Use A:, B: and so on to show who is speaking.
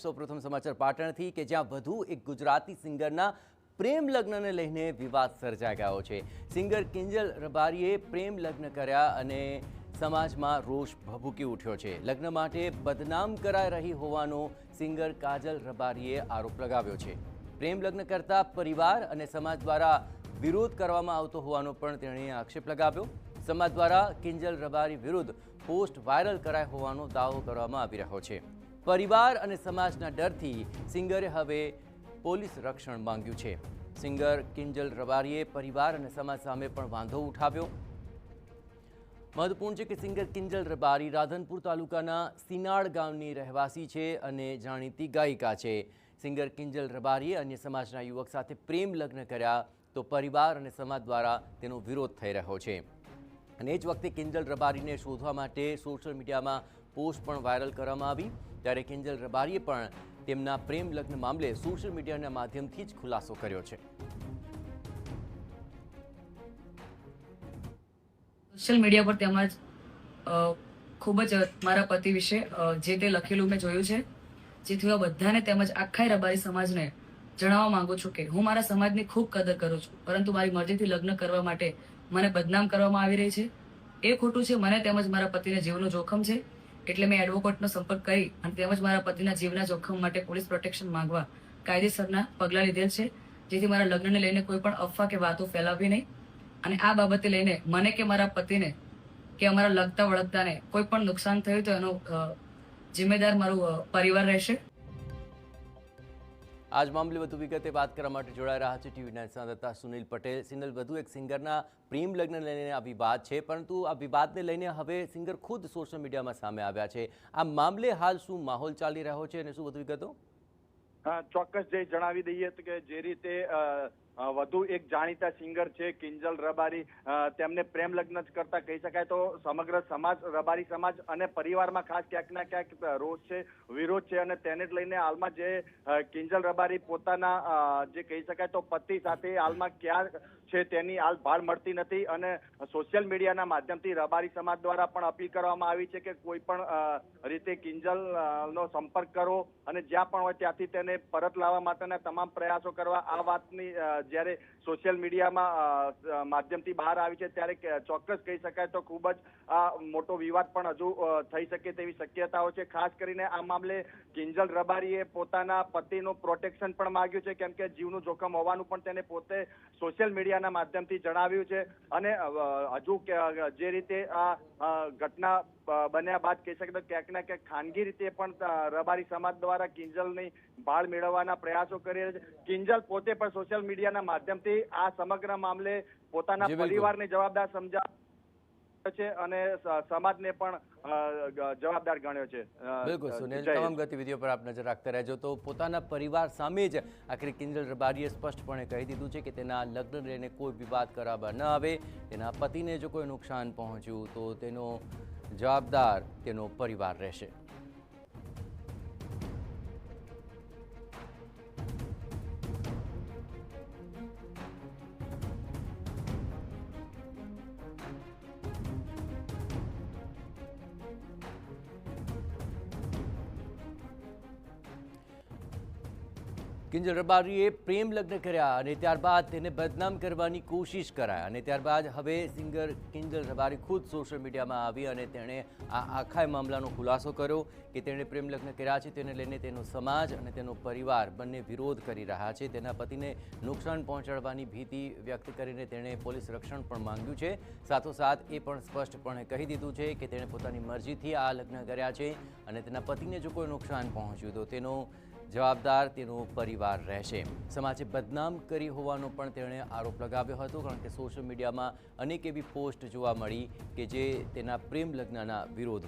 A: સૌપ્રથમ સમાચાર પાટણથી કે જ્યાં વધુ એક ગુજરાતી સિંગરના પ્રેમ લગ્નને લઈને વિવાદ સર્જાઈ ગયો છે। સિંગર કિંજલ રબારીએ પ્રેમ લગ્ન કર્યા અને સમાજમાં રોષ ભભૂકી ઉઠ્યો છે। લગ્ન માટે બદનામ કરાઈ રહી હોવાનો સિંગર કાજલ રબારીએ આરોપ લગાવ્યો છે। પ્રેમ લગ્ન કરતા પરિવાર અને સમાજ દ્વારા વિરોધ કરવામાં આવતો હોવાનો પણ તેણે આક્ષેપ લગાવ્યો। સમાજ દ્વારા કિંજલ રબારી વિરુદ્ધ પોસ્ટ વાયરલ કરાઈ હોવાનો દાવો કરવામાં આવી રહ્યો છે। પરિવાર અને સમાજના ડરથી સિંગરે હવે પોલીસ રક્ષણ માંગ્યું છે। સિંગર કિંજલ રબારીએ પરિવાર અને સમાજ સામે પણ વાંધો ઉઠાવ્યો। મહત્વપૂર્ણ છે કે સિંગર કિંજલ રબારી રાધનપુર તાલુકાના સિનાળ ગામની રહેવાસી છે અને જાણીતી ગાયિકા છે। સિંગર કિંજલ રબારીએ અન્ય સમાજના યુવક સાથે પ્રેમ લગ્ન કર્યા તો પરિવાર અને સમાજ દ્વારા તેનો વિરોધ થઈ રહ્યો છે। અને એ જ વખતે કિંજલ રબારીને શોધવા માટે સોશિયલ મીડિયામાં પોસ્ટ પણ વાયરલ કરવામાં આવી। ત્યારે કિંજલ રબારીએ પણ તેમના પ્રેમ લગ્ન મામલે સોશિયલ મીડિયાના માધ્યમથી જ ખુલાસો કર્યો છે।
B: સોશિયલ મીડિયા પર તેમજ ખૂબ જ મારા પતિ વિશે જે તે લખેલું મેં જોયું છે, જેથી હું બધાને તેમજ આખા રબારી સમાજને જણાવવા માંગુ છું કે હું મારા સમાજની ખૂબ કદર કરું છું, પરંતુ મારી મરજીથી લગ્ન કરવા માટે મને બદનામ કરવામાં આવી રહી છે। એ ખોટું છે। મને તેમજ મારા પતિના જીવનું જોખમ છે, એટલે મેં એડવોકેટનો સંપર્ક કરી અને તેમજ મારા પતિના જીવના જોખમ માટે પોલીસ પ્રોટેક્શન માંગવા કાયદેસરના પગલાં લીધેલ છે, જેથી મારા લગ્નને લઈને કોઈ પણ અફવા કે વાતો ફેલાવવી નહીં। અને આ બાબતે લઈને મને કે મારા પતિને કે અમારા લગતા વળગતાને કોઈ પણ નુકસાન થયું તો એનો જિમ્મેદાર મારું પરિવાર રહેશે।
A: આજ મામલે વધુ વિગતે વાત કરવા માટે જોડાઈ રહ્યા છે ટીવી 9 સંવાદદાતા સુનિલ પટેલ। સિંગલ, વધુ એક સિંગરના પ્રેમ લગ્ન લઈને આ વિવાદ છે, પરંતુ આ વિવાદને લઈને હવે સિંગર ખુદ સોશિયલ મીડિયામાં સામે આવ્યા છે। આ મામલે હાલ શું માહોલ ચાલી રહ્યો છે અને શું વધુ વિગતો?
C: ચોક્કસ જે જણાવી દઈએ કે જે રીતે વધુ એક જાણીતા સિંગર છે કિંજલ રબારી, તેમને પ્રેમ લગ્ન જ કરતા કહી શકાય તો સમગ્ર સમાજ, રબારી સમાજ અને પરિવારમાં ખાસ ક્યાંક ના ક્યાંક રોષ છે, વિરોધ છે। અને તેને જ લઈને હાલમાં જે કિંજલ રબારી પોતાના જે કહી શકાય તો પતિ સાથે હાલમાં ક્યાં છે તેની હાલ ભાળ મળતી નથી। અને સોશિયલ મીડિયાના માધ્યમથી રબારી સમાજ દ્વારા પણ અપીલ કરવામાં આવી છે કે કોઈ પણ રીતે કિંજલ નો સંપર્ક કરો અને જ્યાં પણ હોય ત્યાંથી તેને પરત લાવવા માટેના તમામ પ્રયાસો કરવા। આ વાતની જ્યારે સોશિયલ મીડિયામાં માધ્યમથી બહાર આવી છે ત્યારે ચોક્કસ કહી શકાય તો ખૂબ જ મોટો વિવાદ પણ હજુ થઈ શકે તેવી શક્યતાઓ છે। ખાસ કરીને આ મામલે કિંજલ રબારીએ પોતાના પતિનું પ્રોટેક્શન પણ માંગ્યું છે, કેમ કે જીવનું જોખમ હોવાનું પણ તેને પોતે સોશિયલ મીડિયાના માધ્યમથી જણાવ્યું છે। અને હજુ જે રીતે આ ઘટના બન્યા બાદ કહી શકે તો ક્યાંક ના ક્યાંક ખાનગી રીતે પણ રબારી સમાજ દ્વારા કિંજલની ભાળ મેળવવાના પ્રયાસો કરી રહ્યા છે। કિંજલ પોતે પણ સોશિયલ મીડિયાના માધ્યમથી આ સમગ્ર મામલે પોતાના પરિવારને જવાબદાર સમજાવે છે અને સમાજને પણ જવાબદાર ગણ્યો છે।
A: બિલકુલ સુનિલ, તમામ ગતિવિધિઓ પર આપ નજર રાખતા રહેજો। તો પોતાના પરિવાર સામે જ આખરે કિંજલ રબારીએ સ્પષ્ટપણે કહી દીધું છે કે તેના લગ્ન લઈને કોઈ વિવાદ કરાવવા ન આવે। તેના પતિને જો કોઈ નુકસાન પહોંચ્યું તો તેનો જવાબદાર તેનો પરિવાર રહેશે। કિંજલ રબારીએ પ્રેમ લગ્ન કર્યા અને ત્યારબાદ તેને બદનામ કરવાની કોશિશ કરાઈ અને ત્યારબાદ હવે સિંગર કિંજલ રબારી ખુદ સોશિયલ મીડિયામાં આવી અને તેણે આ આખા મામલાનો ખુલાસો કર્યો કે તેણે પ્રેમ લગ્ન કર્યા છે। તેને લઈને તેનો સમાજ અને તેનો પરિવાર બંને વિરોધ કરી રહ્યા છે। તેના પતિને નુકસાન પહોંચાડવાની ભીતિ વ્યક્ત કરીને તેણે પોલીસ રક્ષણ પણ માંગ્યું છે। સાથોસાથ એ પણ સ્પષ્ટપણે કહી દીધું છે કે તેણે પોતાની મરજીથી આ લગ્ન કર્યા છે અને તેના પતિને જો કોઈ નુકસાન પહોંચ્યું તો તેનો જવાબદાર તેનો પરિવાર રહેશે। સમાજે બદનામ કરી હોવાનો પણ તેણે આરોપ લગાવ્યો હતો, કારણ કે સોશિયલ મીડિયામાં અનેક એવી પોસ્ટ જોવા મળી કે જે તેના પ્રેમ લગ્નના વિરોધ